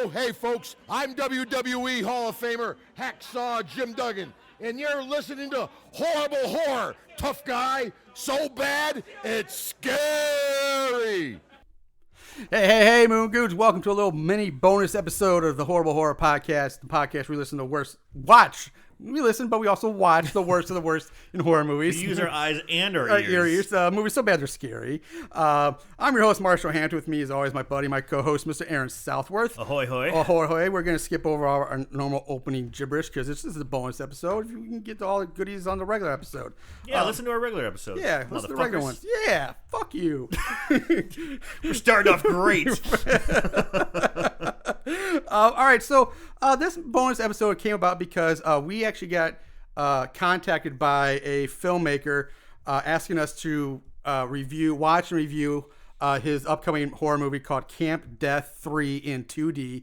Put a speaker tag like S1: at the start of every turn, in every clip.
S1: Oh, hey, folks, I'm WWE Hall of Famer Hacksaw Jim Duggan, and you're listening to Horrible Horror. Tough guy, so bad, it's scary.
S2: Hey, Moongoons. Welcome to a little mini bonus episode of the Horrible Horror Podcast. The podcast we listen to we listen, but we also watch the worst of the worst in horror movies.
S3: We use our eyes and our ears.
S2: Movies so bad they're scary. I'm your host, Marshall Hampton. With me, as always, my buddy, my co-host, Mr. Aaron Southworth.
S3: Ahoy, hoy.
S2: Ahoy, hoy. We're going to skip over our normal opening gibberish because this is a bonus episode. You can get to all the goodies on the regular episode.
S3: Yeah, listen to our regular episode.
S2: Yeah, listen to the regular ones. Yeah, fuck you.
S3: We're starting off great.
S2: All right, so this bonus episode came about because we actually got contacted by a filmmaker asking us to watch and review his upcoming horror movie called Camp Death 3 in 2D.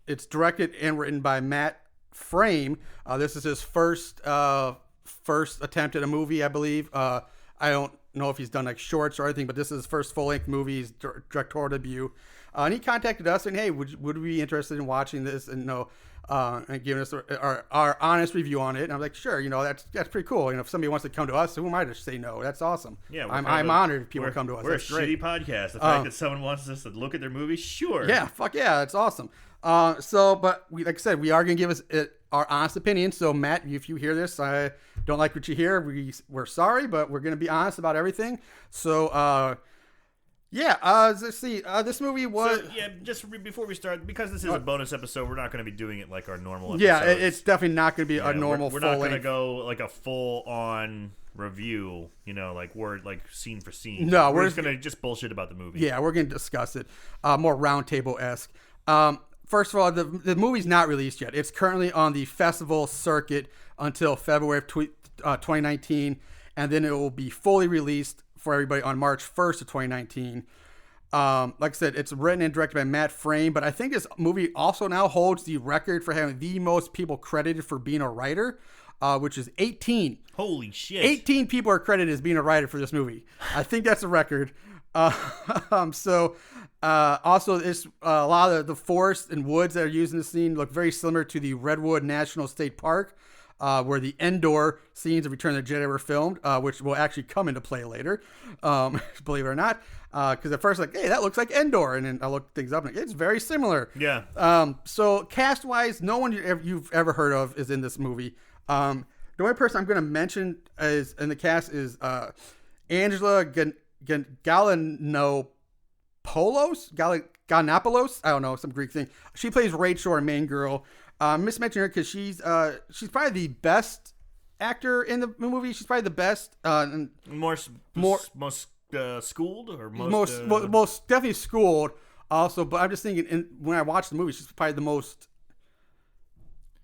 S2: It's directed and written by Matt Frame. This is his first attempt at a movie, I believe. I don't know if he's done like shorts or anything, but this is his first full-length movie, his directorial debut. And he contacted us saying, hey, would we be interested in watching this and and giving us our honest review on it? And I'm like, sure, that's pretty cool. If somebody wants to come to us, who am I to say no? That's awesome.
S3: Yeah,
S2: I'm honored if people come to us.
S3: We're
S2: that's
S3: a
S2: great.
S3: shitty podcast. The fact that someone wants us to look at their movie, sure.
S2: Yeah, fuck yeah, that's awesome. But like I said, we are going to give us our honest opinion. So Matt, if you hear this, I don't like what you hear. We're sorry, but we're going to be honest about everything. So, let's see. This movie was...
S3: So, before we start, because this is a bonus episode, we're not going to be doing it like our normal episodes.
S2: Yeah, it's definitely not going to be a normal
S3: We're not going to go like a full-on review, like scene for scene.
S2: No,
S3: we're just going to bullshit about the movie.
S2: Yeah, we're going to discuss it. More roundtable-esque. First of all, the movie's not released yet. It's currently on the festival circuit until February of 2019, and then it will be fully released for everybody on March 1st of 2019. Like I said, it's written and directed by Matt Frame, but I think this movie also now holds the record for having the most people credited for being a writer, which is 18.
S3: Holy shit.
S2: 18 people are credited as being a writer for this movie. I think that's a record. Also, it's a lot of the forests and woods that are used in the scene look very similar to the Redwood National State Park, where the Endor scenes of Return of the Jedi were filmed, which will actually come into play later, believe it or not. Because at first, hey, that looks like Endor, and then I looked things up, and it's very similar.
S3: Yeah.
S2: So cast-wise, no one you've ever heard of is in this movie. The only person I'm going to mention in the cast is Angela Gallinopoulos? Gallinopoulos? I don't know, some Greek thing. She plays Rachel, our main girl. Mismentioned her because she's probably the best actor in the movie. She's probably the best.
S3: Most schooled or
S2: most definitely schooled. Also, but I'm just thinking when I watch the movie, she's probably the most.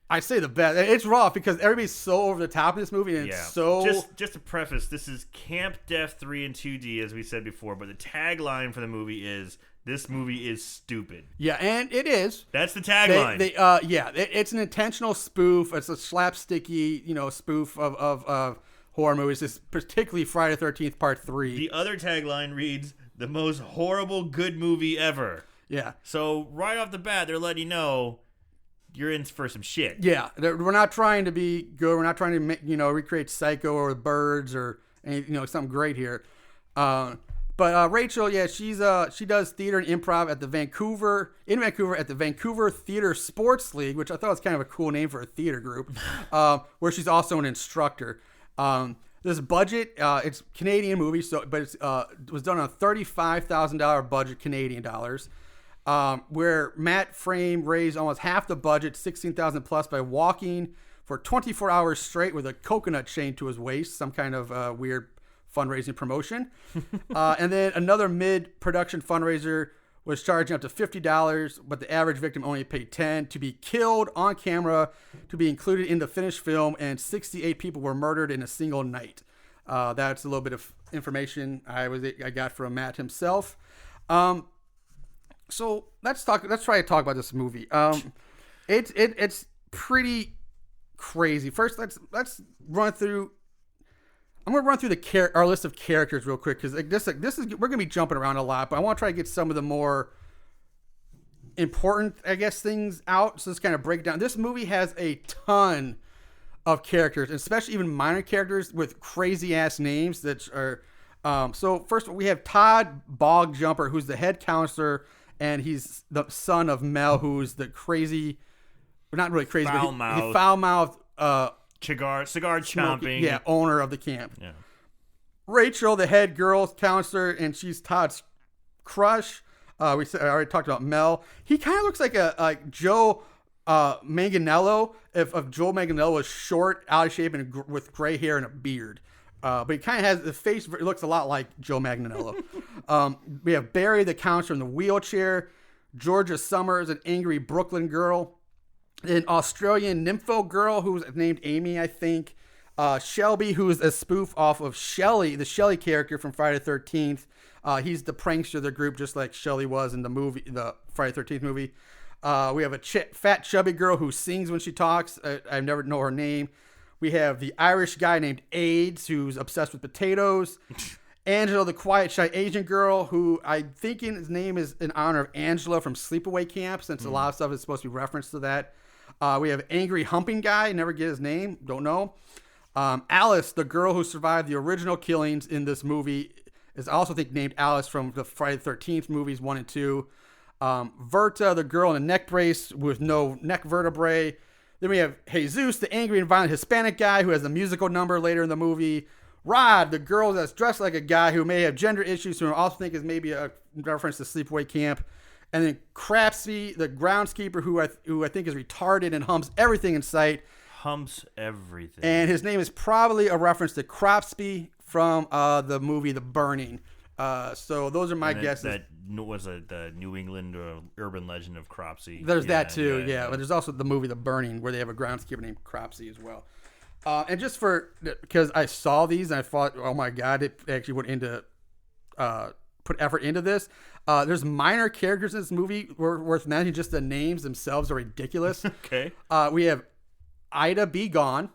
S2: I say the best. It's rough because everybody's so over the top in this movie, and it's so.
S3: Just to preface, this is Camp Death 3 in 2D, as we said before, but the tagline for the movie is, "This movie is stupid."
S2: Yeah, and it is.
S3: That's the tagline.
S2: It's an intentional spoof. It's a slapsticky, spoof of horror movies. It's particularly Friday the 13th Part 3.
S3: The other tagline reads, "The most horrible good movie ever."
S2: Yeah.
S3: So right off the bat, they're letting you know you're in for some shit.
S2: Yeah, we're not trying to be good. We're not trying to make, recreate Psycho or The Birds or something great here. But Rachel, she does theater and improv at Vancouver at the Vancouver Theater Sports League, which I thought was kind of a cool name for a theater group, where she's also an instructor. This budget, it's Canadian movie, but it was done on a $35,000 budget, Canadian dollars. Where Matt Frame raised almost half the budget, $16,000 plus, by walking for 24 hours straight with a coconut chained to his waist, some kind of weird fundraising promotion. And then another mid-production fundraiser was charging up to $50, but the average victim only paid $10 to be killed on camera, to be included in the finished film, and 68 people were murdered in a single night. That's a little bit of information I got from Matt himself. So let's try to talk about this movie. It's pretty crazy. First, let's run through. I'm gonna run through our list of characters real quick because this is we're gonna be jumping around a lot, but I want to try to get some of the more important, I guess, things out. So let's kind of break down. This movie has a ton of characters, especially even minor characters with crazy ass names that are. So first we have Todd Bogjumper, who's the head counselor, and he's the son of Mel, who's the crazy, not really crazy, but foul-mouthed,
S3: cigar chomping,
S2: owner of the camp.
S3: Yeah.
S2: Rachel, the head girl counselor, and she's Todd's crush. I already talked about Mel. He kind of looks like Joe Manganiello if Joe Manganiello was short, out of shape, and with gray hair and a beard. But he kind of has the face. It looks a lot like Joe Manganiello. We have Barry, the counselor in the wheelchair. Georgia Summers, an angry Brooklyn girl. An Australian nympho girl who's named Amy, I think. Shelby, who's a spoof off of Shelly, the Shelly character from Friday the 13th. He's the prankster of the group, just like Shelly was in the Friday the 13th movie. We have a fat, chubby girl who sings when she talks. I never know her name. We have the Irish guy named AIDS, who's obsessed with potatoes. Angela, the quiet, shy Asian girl, who I'm thinking his name is in honor of Angela from Sleepaway Camp, since a lot of stuff is supposed to be referenced to that. We have angry humping guy, never get his name, don't know. Alice, the girl who survived the original killings in this movie, is also, I think, named Alice from the Friday the 13th movies 1 and 2. Verta, the girl in a neck brace with no neck vertebrae. Then we have Jesus, the angry and violent Hispanic guy who has a musical number later in the movie. Rod, the girl that's dressed like a guy who may have gender issues, who I also think is maybe a reference to Sleepaway Camp. And then Crapsy, the groundskeeper who I think is retarded and humps everything in sight.
S3: Humps everything.
S2: And his name is probably a reference to Cropsby from the movie The Burning. So those are my guesses.
S3: That was the New England urban legend of Cropsy.
S2: There's that too, yeah. But there's also the movie The Burning, where they have a groundskeeper named Cropsy as well. And just because I saw these and I thought, oh my God, it actually went into put effort into this. There's minor characters in this movie worth mentioning. Just the names themselves are ridiculous.
S3: Okay.
S2: We have Ida B. Gone,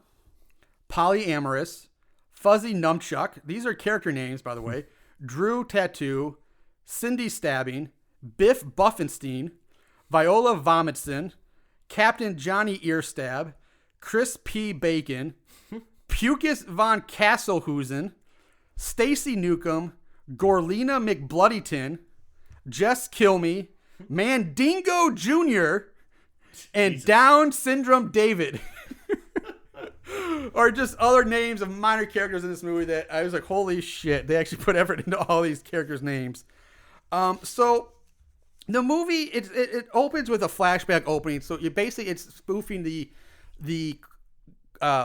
S2: Polyamorous, Fuzzy Numchuck. These are character names, by the way. Drew Tattoo, Cindy Stabbing, Biff Buffenstein, Viola Vomitson, Captain Johnny Earstab, Chris P. Bacon, Pucus von Kasselhusen, Stacy Newcomb, Gorlina McBloodyton, Jess Kilme, Mandingo Jr., and Jesus. Down Syndrome David. Or just other names of minor characters in this movie that I was like, holy shit, they actually put effort into all these characters' names. So the movie, it opens with a flashback opening. So it's spoofing the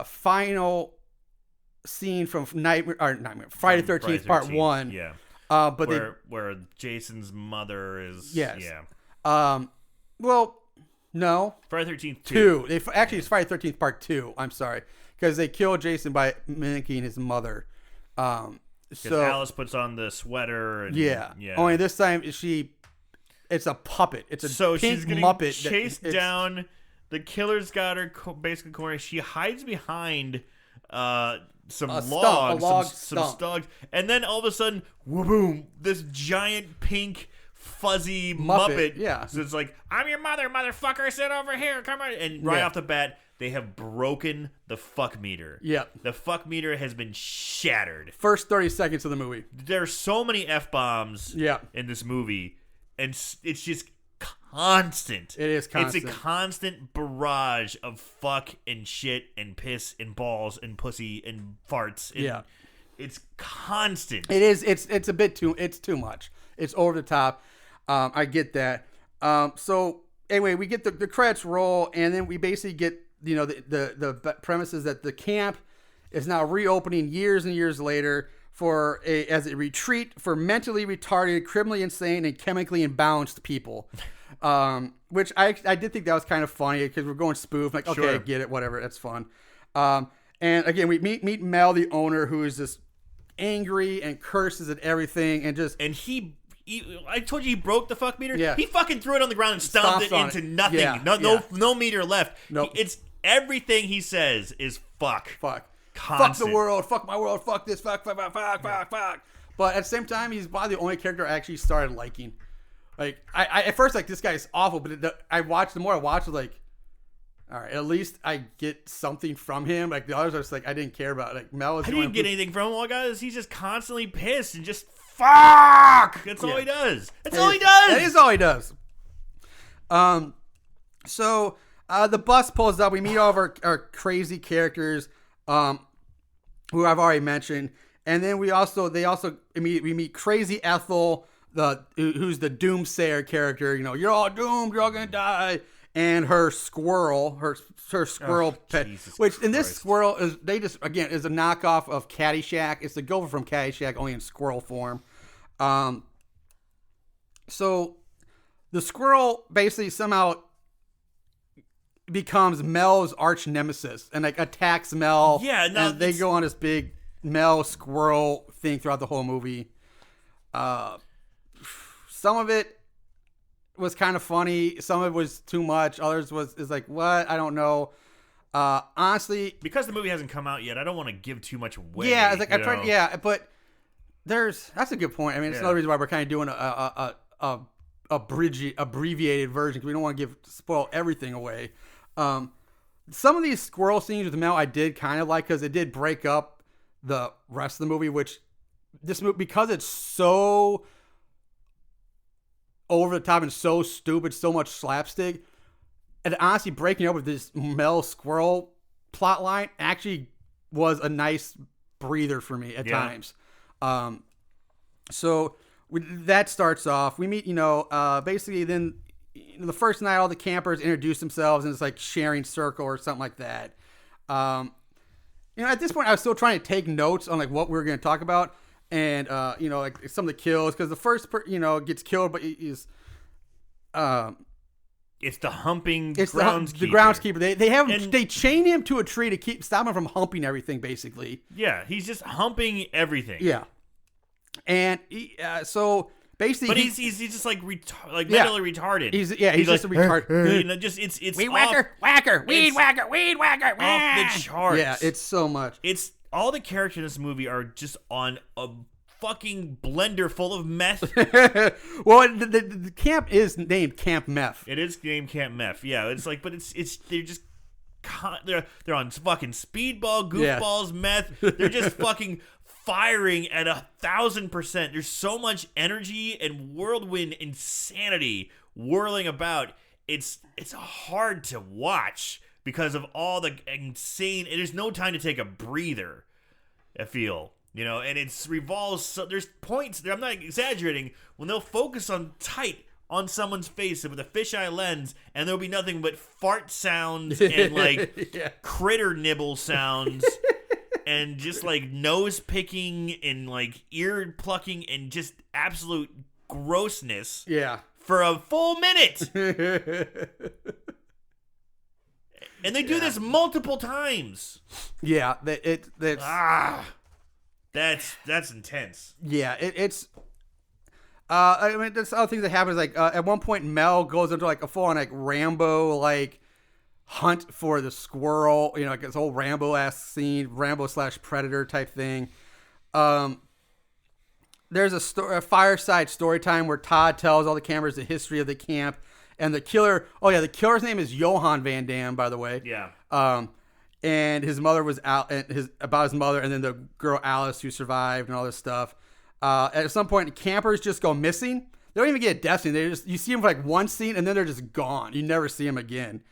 S2: final scene from Friday the 13th, Part 1.
S3: Yeah.
S2: But
S3: where Jason's mother is.
S2: Yes.
S3: Yeah.
S2: Well, no.
S3: Friday the 13th 2.
S2: It's Friday the 13th Part 2. I'm sorry. Because they killed Jason by mimicking his mother. So
S3: Alice puts on the sweater. And,
S2: yeah. Only this time it's a puppet. It's a pink
S3: she's getting
S2: Muppet.
S3: Chased down. The killer's got her basically cornered. She hides behind some logs, some stugs, and then all of a sudden, boom! This giant pink fuzzy Muppet.
S2: Yeah.
S3: So it's like, I'm your mother, motherfucker. Sit over here. Come on. And right off the bat, they have broken the fuck meter.
S2: Yeah.
S3: The fuck meter has been shattered.
S2: First 30 seconds of the movie.
S3: There's so many F-bombs in this movie, and it's just constant.
S2: It is constant.
S3: It's a constant barrage of fuck and shit and piss and balls and pussy and farts. And it's constant.
S2: It is. It's a bit too. It's too much. It's over the top. I get that. So anyway, we get the credits roll, and then we basically get the premises that the camp is now reopening years and years later as a retreat for mentally retarded, criminally insane, and chemically imbalanced people. Which I did think that was kind of funny because we're going spoof. Like, okay, I get it, whatever, that's fun. And again, we meet Mel, the owner, who is just angry and curses at everything, and
S3: he I told you he broke the fuck meter.
S2: Yeah.
S3: He fucking threw it on the ground and stomped it into nothing. Yeah. No meter left.
S2: Nope.
S3: It's everything he says is fuck.
S2: Constant. Fuck the world. Fuck my world. Fuck this. Fuck. But at the same time, he's probably the only character I actually started liking. Like I at first like this guy is awful, but the more I watched, like, all right, at least I get something from him. Like the others are just like I didn't care about. Like Mel is.
S3: I didn't get anything from him. All guys, he's just constantly pissed and just fuck. That's all he does. That's all he does.
S2: That is all he does. So the bus pulls up. We meet all of our crazy characters, who I've already mentioned, and then we meet Crazy Ethel, who's the doomsayer character. You know, you're all doomed. You're all gonna die. And her squirrel, her squirrel pet, which in this squirrel is is a knockoff of Caddyshack. It's the gopher from Caddyshack, only in squirrel form. So the squirrel basically somehow becomes Mel's arch nemesis and like attacks Mel.
S3: Yeah, no,
S2: and they go on this big Mel squirrel thing throughout the whole movie. Some of it was kind of funny. Some of it was too much. Others is like, what? I don't know. Honestly,
S3: because the movie hasn't come out yet, I don't want to give too much away.
S2: Yeah, it's like I tried. Yeah, but that's a good point. I mean, it's another reason why we're kind of doing a abbreviated version because we don't want to spoil everything away. Some of these squirrel scenes with Mel I did kind of like because it did break up the rest of the movie, which this movie, because it's so over the top and so stupid, so much slapstick, and honestly breaking up with this Mel squirrel plot line actually was a nice breather for me at times. So that starts off. We meet, basically then the first night all the campers introduce themselves and it's like sharing circle or something like that. At this point I was still trying to take notes on like what we were going to talk about. And, like some of the kills, because the first, gets killed, but he's,
S3: it's the humping
S2: groundskeeper. The groundskeeper. They chain him to a tree to stop him from humping everything, basically.
S3: Yeah, he's just humping everything.
S2: Yeah. And so basically,
S3: but he's just like mentally retarded.
S2: He's just a retard.
S3: It's
S2: weed
S3: whacker,
S2: weed whacker,
S3: off the charts.
S2: Yeah, it's so much.
S3: It's all the characters in this movie are just on a fucking blender full of meth.
S2: Well, the camp is named Camp Meth.
S3: It is named Camp Meth. Yeah, it's like, but it's they're just they're on fucking speedball, goofballs, meth. They're just fucking firing at 1,000%. There's so much energy and whirlwind insanity whirling about. It's hard to watch because of all the insane. There's no time to take a breather, I feel. And it revolves. So there's points there. I'm not exaggerating. When they'll focus on someone's face with a fisheye lens, and there'll be nothing but fart sounds and like critter nibble sounds, and just like nose picking and like ear plucking and just absolute grossness.
S2: Yeah.
S3: For a full minute. And they do this multiple times.
S2: Yeah,
S3: that's intense.
S2: Yeah, it's. There's other things that happen. Like at one point, Mel goes into like a full on like Rambo like hunt for the squirrel. Like this whole Rambo-esque scene, Rambo/Predator type thing. There's a fireside story time where Todd tells all the cameras the history of the camp. And the killer, the killer's name is Johann Van Dam, by the way.
S3: Yeah.
S2: And his mother was out, about his mother, and then the girl Alice who survived and all this stuff. At some point, campers just go missing. They don't even get a death scene. You see them for like one scene, and then they're just gone. You never see them again.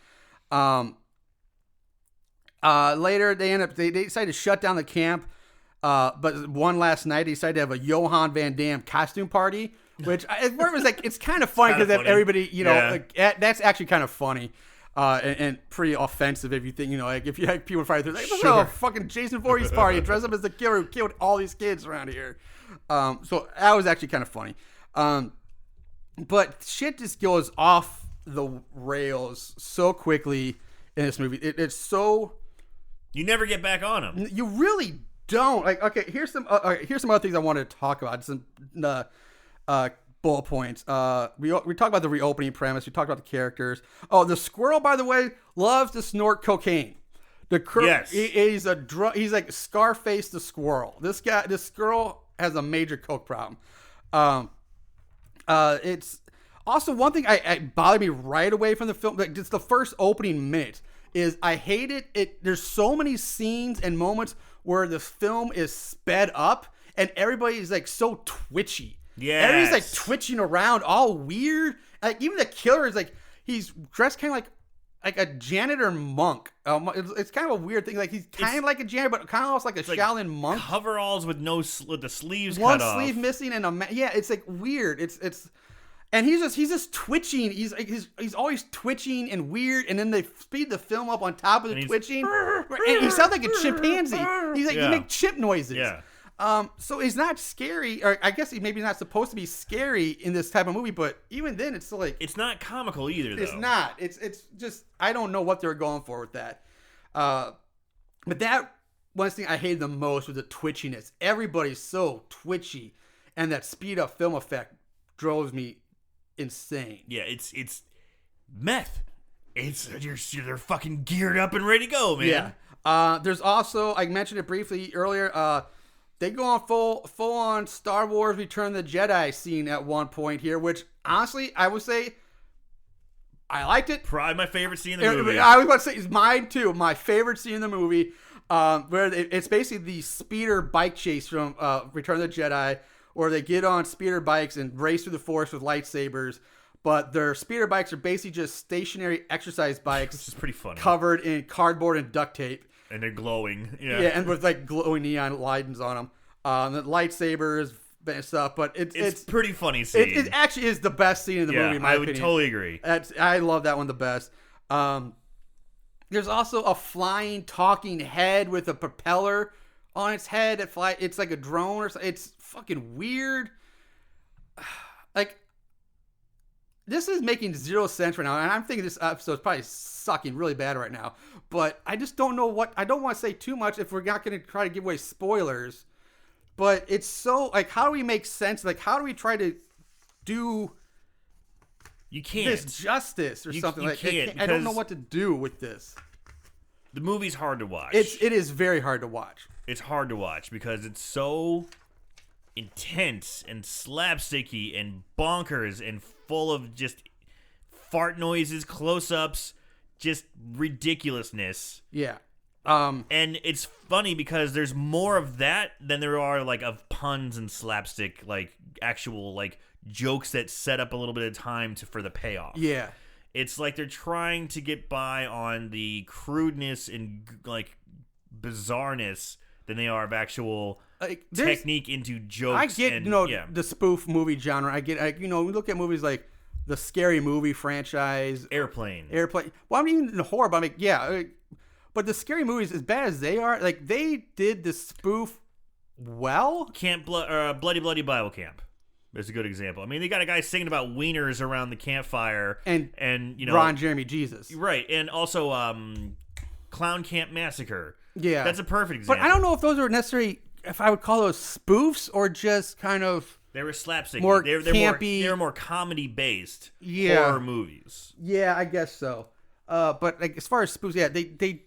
S2: Later, they decide to shut down the camp. But one last night, they decided to have a Johann Van Dam costume party. Which was like, it's kind of funny because everybody, that's actually kind of funny and pretty offensive if you think, like if you have people fight through, like, a fucking Jason Voorhees party, dress up as the killer who killed all these kids around here. So that was actually kind of funny. But shit just goes off the rails so quickly in this movie. It's so.
S3: You never get back on them.
S2: You really don't. Like, okay, here's some other things I wanted to talk about. Some bullet points. We talked about the reopening premise. We talked about the characters. Oh, the squirrel, by the way, loves to snort cocaine.
S3: Yes.
S2: He's like Scarface the squirrel. This squirrel has a major coke problem. It's Also, one thing I bothered me right away from the film, like just the first opening minute, is I hated it. There's so many scenes and moments where the film is sped up and everybody's like so twitchy.
S3: Yeah,
S2: everybody's like twitching around, all weird. Like even the killer is like he's dressed kind of like a janitor monk. It's kind of a weird thing. Like he's kind of like a janitor, but kind of almost like a Shaolin monk.
S3: Coveralls with with the sleeves
S2: one
S3: cut off.
S2: sleeve missing and yeah, it's like weird. It's and he's just twitching. He's always twitching and weird. And then they speed the film up on top of the twitching, and he sounds like a chimpanzee. He's like he makes chimp noises.
S3: Yeah.
S2: So he's not scary, or I guess he maybe not supposed to be scary in this type of movie, but even then it's still like
S3: it's not comical either.
S2: It's not. It's just I don't know what they were going for with that. But that one thing I hated the most was the twitchiness. Everybody's so twitchy, and that speed up film effect drove me insane.
S3: Yeah, it's meth. They're fucking geared up and ready to go, man.
S2: Yeah. There's also I mentioned it briefly earlier. They go on full on Star Wars Return of the Jedi scene at one point here, which honestly I would say I liked it.
S3: Probably my favorite scene in the movie.
S2: I was about to say it's mine too. My favorite scene in the movie, where it's basically the speeder bike chase from Return of the Jedi, where they get on speeder bikes and race through the forest with lightsabers. But their speeder bikes are basically just stationary exercise bikes,
S3: which is pretty funny,
S2: covered in cardboard and duct tape.
S3: And they're glowing. Yeah,
S2: and with like glowing neon lights on them. The lightsabers and stuff, but it's
S3: pretty funny scene.
S2: It actually is the best scene in the movie, in my opinion.
S3: I would totally agree.
S2: I love that one the best. There's also a flying, talking head with a propeller on its head. It's like a drone or something. It's fucking weird. Like, this is making zero sense right now, and I'm thinking this episode is probably sucking really bad right now. But I just don't know what. I don't want to say too much if we're not going to try to give away spoilers. But it's so like, how do we make sense? Like, how do we try to do?
S3: You can't
S2: this justice or something.
S3: You
S2: like
S3: can't,
S2: I don't know what to do with this.
S3: The movie's hard to watch.
S2: It is very hard to watch.
S3: It's hard to watch because it's so intense and slapsticky and bonkers and full of just fart noises, close-ups, just ridiculousness.
S2: Yeah.
S3: And it's funny because there's more of that than there are like of puns and slapstick, like actual like jokes that set up a little bit of time for the payoff.
S2: Yeah.
S3: It's like they're trying to get by on the crudeness and like bizarreness than they are of actual technique into jokes.
S2: I get, the spoof movie genre. I get, we look at movies like the Scary Movie franchise.
S3: Airplane.
S2: Well, I mean, in horror, but but the Scary Movies, as bad as they are, like, they did the spoof well.
S3: Bloody Bloody Bible Camp is a good example. I mean, they got a guy singing about wieners around the campfire. And
S2: Ron Jeremy Jesus.
S3: Right. And also Clown Camp Massacre.
S2: Yeah.
S3: That's a perfect example.
S2: But I don't know if those are necessarily, if I would call those spoofs or just kind of...
S3: They were slapstick.
S2: More campy.
S3: They were more comedy-based horror movies.
S2: Yeah, I guess so. But like, as far as spoofs, yeah, they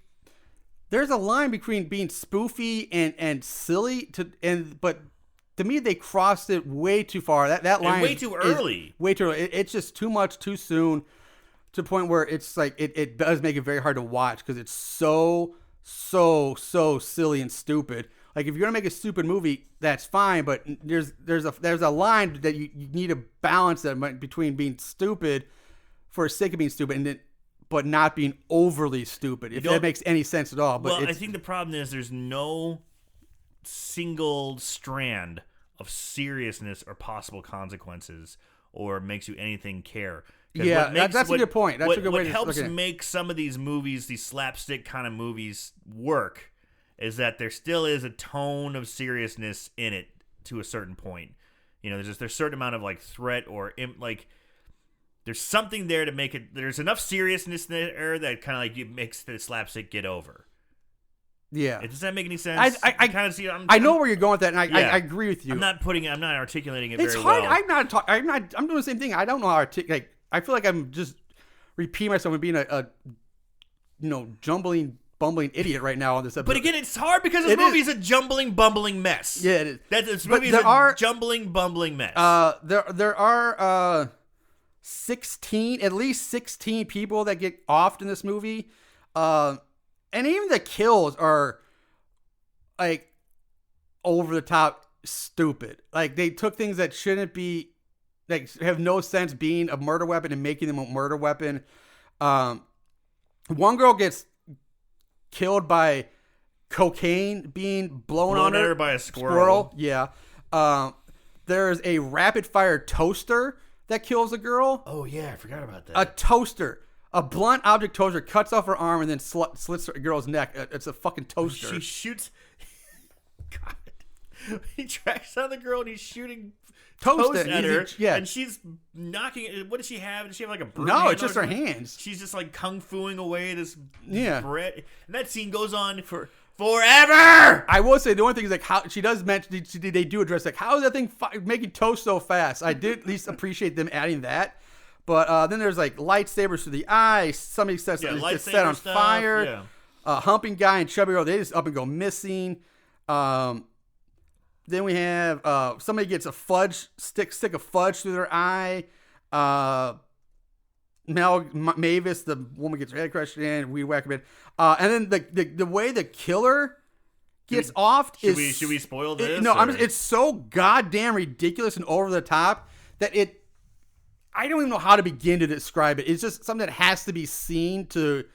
S2: there's a line between being spoofy and silly but to me they crossed it way too far. That line
S3: way too early.
S2: Way too early. It's just too much too soon to the point where it's like it does make it very hard to watch because it's so silly and stupid. Like, if you're gonna make a stupid movie, that's fine, but there's a line that you need to balance that between being stupid for the sake of being stupid but not being overly stupid, if that makes any sense at all. But
S3: I think the problem is there's no single strand of seriousness or possible consequences or makes you anything care.
S2: Yeah, that's a good point. That's a good way to
S3: look at it. What helps make some of these movies, these slapstick kind of movies, work is that there still is a tone of seriousness in it to a certain point. There's a certain amount of like threat or there's something there to make it. There's enough seriousness there that kind of like it makes the slapstick get over.
S2: Yeah.
S3: Does that make any sense?
S2: I kind of see. I know where you're going with that, and I agree with you.
S3: I'm not articulating it
S2: it's
S3: very
S2: hard.
S3: well.
S2: I'm doing the same thing. I don't know how to articulate. I feel like I'm just repeating myself and being a jumbling, bumbling idiot right now on this episode.
S3: But again, it's hard because this movie is a jumbling, bumbling mess.
S2: Yeah, it is.
S3: This movie is a jumbling, bumbling mess.
S2: There are at least 16 people that get offed in this movie. And even the kills are like over the top stupid. Like they took things that shouldn't be, like have no sense being a murder weapon and making them a murder weapon. One girl gets killed by cocaine being blown on her
S3: by a squirrel.
S2: Yeah. There's a rapid fire toaster that kills a girl.
S3: Oh yeah, I forgot about that.
S2: A toaster, a blunt object toaster cuts off her arm and then slits a girl's neck. It's a fucking toaster.
S3: She shoots. God, he tracks down the girl and he's shooting toast at her. And she's knocking. What does she have? Does she have like a bird?
S2: No, it's just her hands.
S3: She's just like kung fuing away this
S2: bread.
S3: And that scene goes on forever.
S2: I will say the only thing is like how she does mention they do address like how is that thing making toast so fast. I did at least appreciate them adding that, but then there's like lightsabers through the eye. Somebody says something gets set on fire.
S3: Yeah.
S2: Humping guy and chubby girl, they just up and go missing. Then we have somebody gets a fudge stick of fudge through their eye. Mavis, the woman, gets her head crushed in. We whack a bit. And then the way the killer gets off is...
S3: Should we spoil this?
S2: It's so goddamn ridiculous and over the top that I don't even know how to begin to describe it. It's just something that has to be seen to...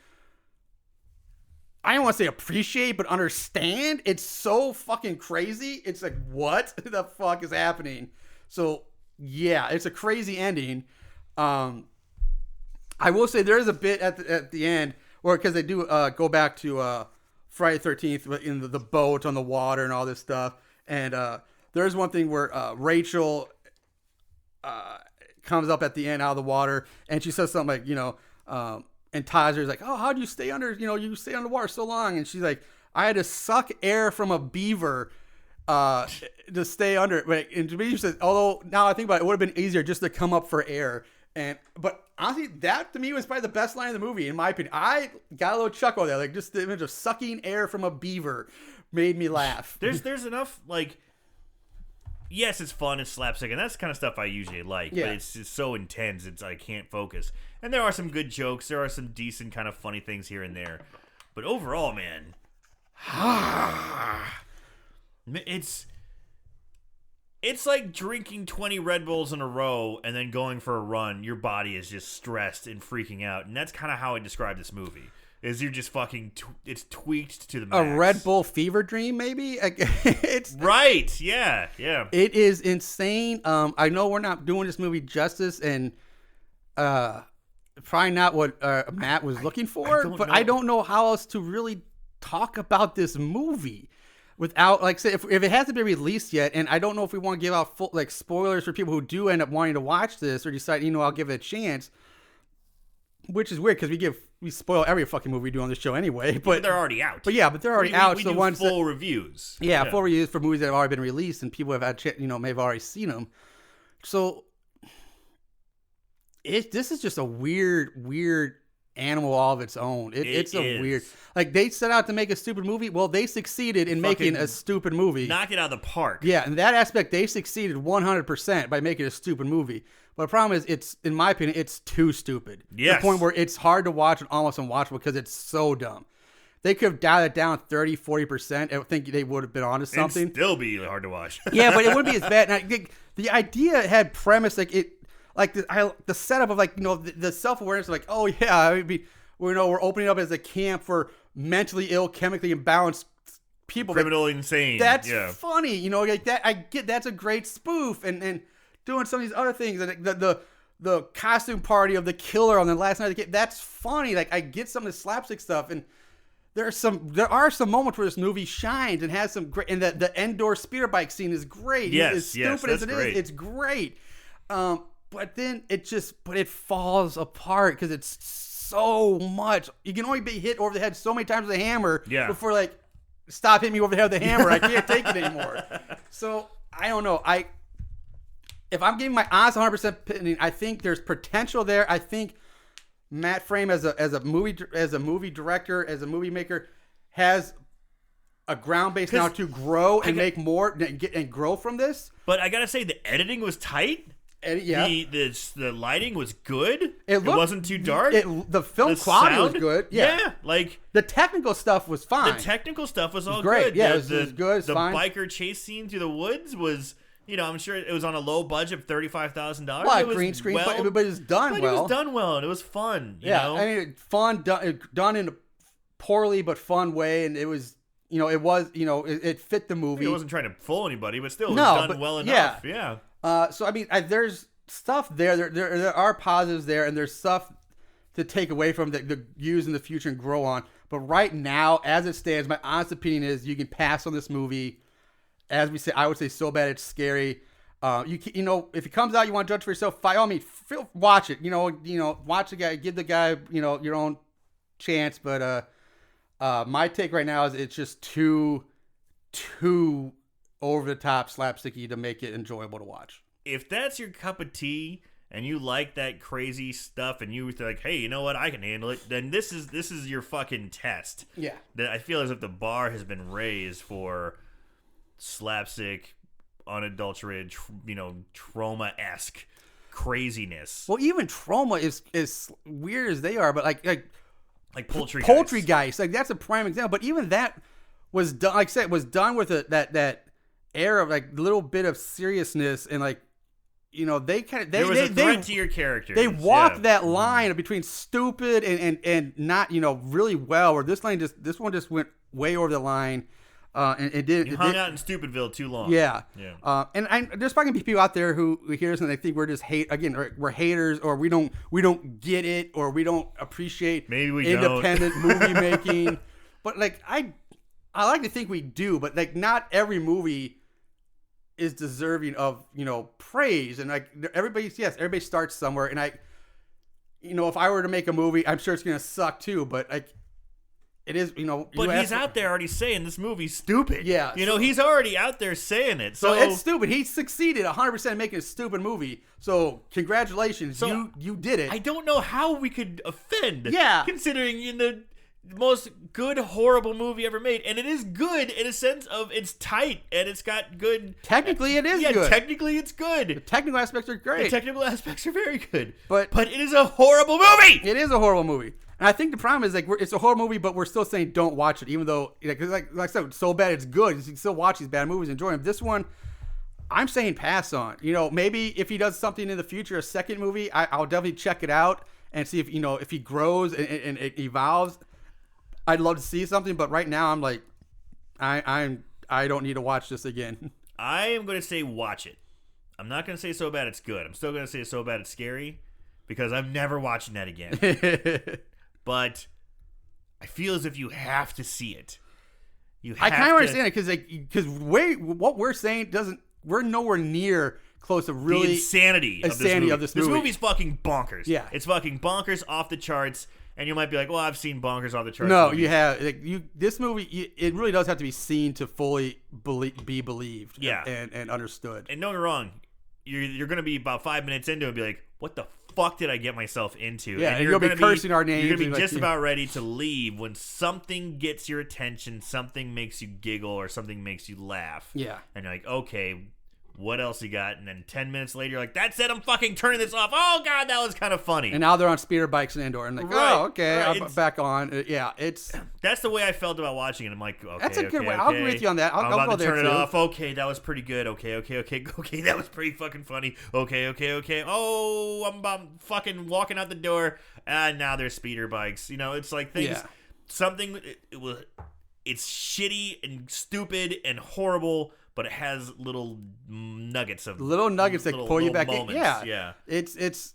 S2: I don't want to say appreciate, but understand. It's so fucking crazy. It's like, what the fuck is happening? So, yeah, it's a crazy ending. I will say there is a bit at the end where, because they do go back to Friday the 13th in the boat on the water and all this stuff. And there's one thing where Rachel comes up at the end out of the water and she says something like, and Tyler's like, oh, how'd you stay under, you stay underwater so long? And she's like, I had to suck air from a beaver to stay under it. And to me, she says, although now I think about it, it would have been easier just to come up for air. But honestly, that to me was probably the best line of the movie, in my opinion. I got a little chuckle there. Like, just the image of sucking air from a beaver made me laugh.
S3: There's enough, like, yes, it's fun, it's slapstick, and that's the kind of stuff I usually like, but it's just so intense, I can't focus. And there are some good jokes, there are some decent kind of funny things here and there. But overall, man, it's like drinking 20 Red Bulls in a row and then going for a run. Your body is just stressed and freaking out. And that's kind of how I describe this movie. Is you're just fucking... it's tweaked to the max.
S2: A Red Bull fever dream, maybe? It's
S3: right. Yeah.
S2: It is insane. I know we're not doing this movie justice and probably not what Matt was looking for. But I don't know how else to really talk about this movie. Without, like, say, if it hasn't been released yet, and I don't know if we want to give out full, like, spoilers for people who do end up wanting to watch this or decide, I'll give it a chance, which is weird because we spoil every fucking movie we do on this show anyway. But
S3: they're already out.
S2: But they're already out.
S3: We
S2: so
S3: do
S2: ones
S3: full reviews.
S2: Yeah, full reviews for movies that have already been released and people have had, may have already seen them. So this is just a weird animal all of its own. It's a weird, like, they set out to make a stupid movie. Well, they succeeded in making a stupid movie.
S3: Knocked it out of the park.
S2: Yeah, in that aspect, they succeeded 100% by making a stupid movie. But the problem is, in my opinion, it's too stupid.
S3: Yes.
S2: To the point where it's hard to watch and almost unwatchable because it's so dumb. They could have dialed it down 30, 40%. I think they would have been onto something.
S3: It'd still be hard to watch.
S2: Yeah, but it wouldn't be as bad. And the idea had premise, the setup of, like, the self-awareness of, like, oh yeah, we're opening up as a camp for mentally ill, chemically imbalanced people,
S3: criminal, insane.
S2: That's funny, like that. I get that's a great spoof, and doing some of these other things, and the costume party of the killer on the last night of the game, that's funny. Like, I get some of the slapstick stuff, and there are some moments where this movie shines and has some great, and the indoor speeder bike scene is great.
S3: Yes,
S2: as stupid as it is, it's great. But then it falls apart because it's so much. You can only be hit over the head so many times with a hammer before, like, stop hitting me over the head with a hammer. I can't take it anymore. So I don't know. If I'm giving my honest 100% opinion, I think there's potential there. I think Matt Frame as a movie director, as a movie maker, has a ground base now to grow and make more and grow from this.
S3: But I gotta say, the editing was tight.
S2: And, yeah.
S3: The lighting was good.
S2: It
S3: wasn't too dark.
S2: The film quality was good. Yeah.
S3: Like
S2: the technical stuff was fine.
S3: The technical stuff was all
S2: great.
S3: good.
S2: Yeah, it was good. It's
S3: the
S2: fine.
S3: biker chase scene through the woods was, I'm sure it was on a low budget of $35,000.
S2: Well,
S3: it was
S2: green screen, but it was done well.
S3: It was done well, and it was fun. You know?
S2: I mean, fun done in a poorly but fun way, and it was. It fit the movie.
S3: It wasn't trying to fool anybody, but still, it was done well enough. Yeah.
S2: So I mean, there's stuff there. There are positives there, and there's stuff to take away from that to use in the future and grow on. But right now, as it stands, my honest opinion is you can pass on this movie. As we say, I would say so bad it's scary. If it comes out, you want to judge for yourself. By all means, watch it. Watch the guy, give the guy, your own chance. But my take right now is it's just too over the top slapsticky to make it enjoyable to watch.
S3: If that's your cup of tea and you like that crazy stuff and you like, hey, you know what, I can handle it, then this is your fucking test.
S2: Yeah.
S3: I feel as if the bar has been raised for slapstick, unadulterated, trauma-esque craziness.
S2: Well, even Trauma is weird as they are, but like
S3: Poultry
S2: Guys, like that's a prime example. But even that was done, like I said, was done with that air of like little bit of seriousness and like, there was a threat to your character. They walked that line between stupid and not really well. Where this one just went way over the line. And it did.
S3: You hung out in Stupidville too long.
S2: Yeah. And there's probably gonna be people out there who hear this and they think we're just we're haters, or we don't get it, or we don't appreciate independent movie making. But like I like to think we do, but like not every movie is deserving of praise. And like everybody starts somewhere. And if I were to make a movie, I'm sure it's gonna suck too. But like. It is,
S3: But he's out there already saying this movie's stupid.
S2: Yeah.
S3: He's already out there saying it.
S2: So it's stupid. He succeeded 100% in making a stupid movie. So congratulations. So you did it.
S3: I don't know how we could offend.
S2: Yeah.
S3: Considering in the most good, horrible movie ever made. And it is good in a sense of it's tight and it's got good.
S2: Technically, it is good.
S3: Yeah, technically, it's good.
S2: The technical aspects are great.
S3: The technical aspects are very good.
S2: But
S3: it is a horrible movie.
S2: It is a horrible movie. And I think the problem is like it's a horror movie, but we're still saying don't watch it, even though like I said, so bad it's good. You can still watch these bad movies, enjoy them. This one, I'm saying pass on. Maybe if he does something in the future, a second movie, I'll definitely check it out and see if he grows and it evolves. I'd love to see something, but right now I'm like, I don't need to watch this again.
S3: I am going to say watch it. I'm not going to say so bad it's good. I'm still going to say so bad it's scary because I'm never watching that again. But I feel as if you have to see it.
S2: I kind of understand it because what we're saying we're nowhere near close to really
S3: the insanity of this movie. This movie's fucking bonkers.
S2: Yeah,
S3: it's fucking bonkers off the charts. And you might be like, well, I've seen bonkers off the charts.
S2: No,
S3: movies.
S2: you have this movie. It really does have to be seen to fully be believed.
S3: Yeah.
S2: and understood.
S3: And don't get me wrong, you're going to be about 5 minutes into it and be like, what the fuck did I get myself into?
S2: Yeah, and you'll be cursing our names.
S3: You're going to be just about ready to leave when something gets your attention, something makes you giggle, or something makes you laugh.
S2: Yeah.
S3: And you're like, okay, what else you got? And then 10 minutes later, you're like, that's it, I'm fucking turning this off. Oh, God, that was kind of funny.
S2: And now they're on speeder bikes in Andor. And like,
S3: right,
S2: oh, okay, right. I'm back on. Yeah, it's...
S3: That's the way I felt about watching it. I'm like, okay,
S2: that's a good way.
S3: Okay.
S2: I'll agree with you on that.
S3: I'm about to turn it off.
S2: Too.
S3: Okay, that was pretty good. Okay, that was pretty fucking funny. Okay. Oh, I'm about fucking walking out the door, and now there's speeder bikes. It's like things... Yeah. Something... It's shitty and stupid and horrible, but it has little nuggets that
S2: pull you back
S3: moments.
S2: in.
S3: Yeah.
S2: It's.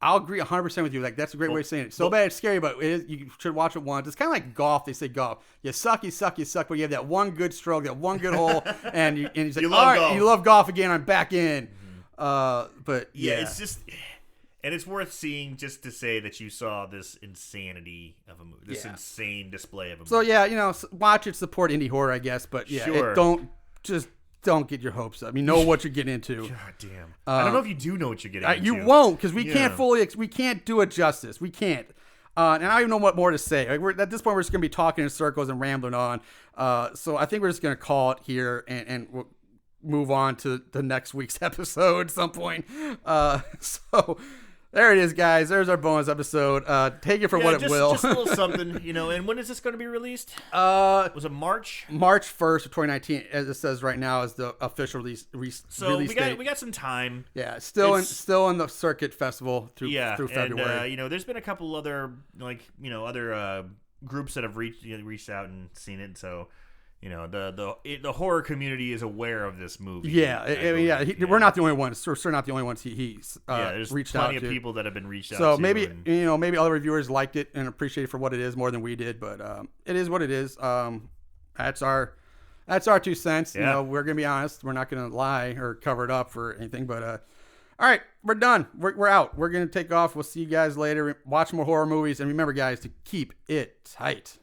S2: I'll agree 100% with you. Like that's a great way of saying it. So bad it's scary, but you should watch it once. It's kind of like golf. They say golf. You suck, but you have that one good stroke, that one good hole, and you say, all right, you love golf again. I'm back in. Mm-hmm. But yeah,
S3: it's just. And it's worth seeing just to say that you saw this insanity of a movie, this insane display of a movie.
S2: So watch it, support indie horror, I guess. But yeah,
S3: sure.
S2: Don't get your hopes up. You know what you're getting into.
S3: God damn. I don't know if you do know what you're getting into.
S2: You won't, because we can't we can't do it justice. We can't. And I don't even know what more to say. Like at this point, we're just going to be talking in circles and rambling on. So I think we're just going to call it here and we'll move on to the next week's episode at some point. So there it is, guys. There's our bonus episode. Take it for what it will.
S3: Just a little something, you know. And when is this going to be released? Was it March?
S2: March 1st of 2019, as it says right now, is the official release date.
S3: We got some time.
S2: Yeah, still in the circuit festival through February.
S3: And, you know, there's been a couple other other groups that have reached out and seen it. So, you know, the horror community is aware of this movie.
S2: Yeah, we're not the only ones. We're not the only ones he's
S3: there's
S2: reached out to.
S3: plenty of people that have been reached out to.
S2: So maybe other reviewers liked it and appreciate it for what it is more than we did, but it is what it is. That's our 2 cents.
S3: Yeah.
S2: You know, we're gonna be honest. We're not gonna lie or cover it up for anything. But all right, we're done. We're out. We're gonna take off. We'll see you guys later. Watch more horror movies, and remember, guys, to keep it tight.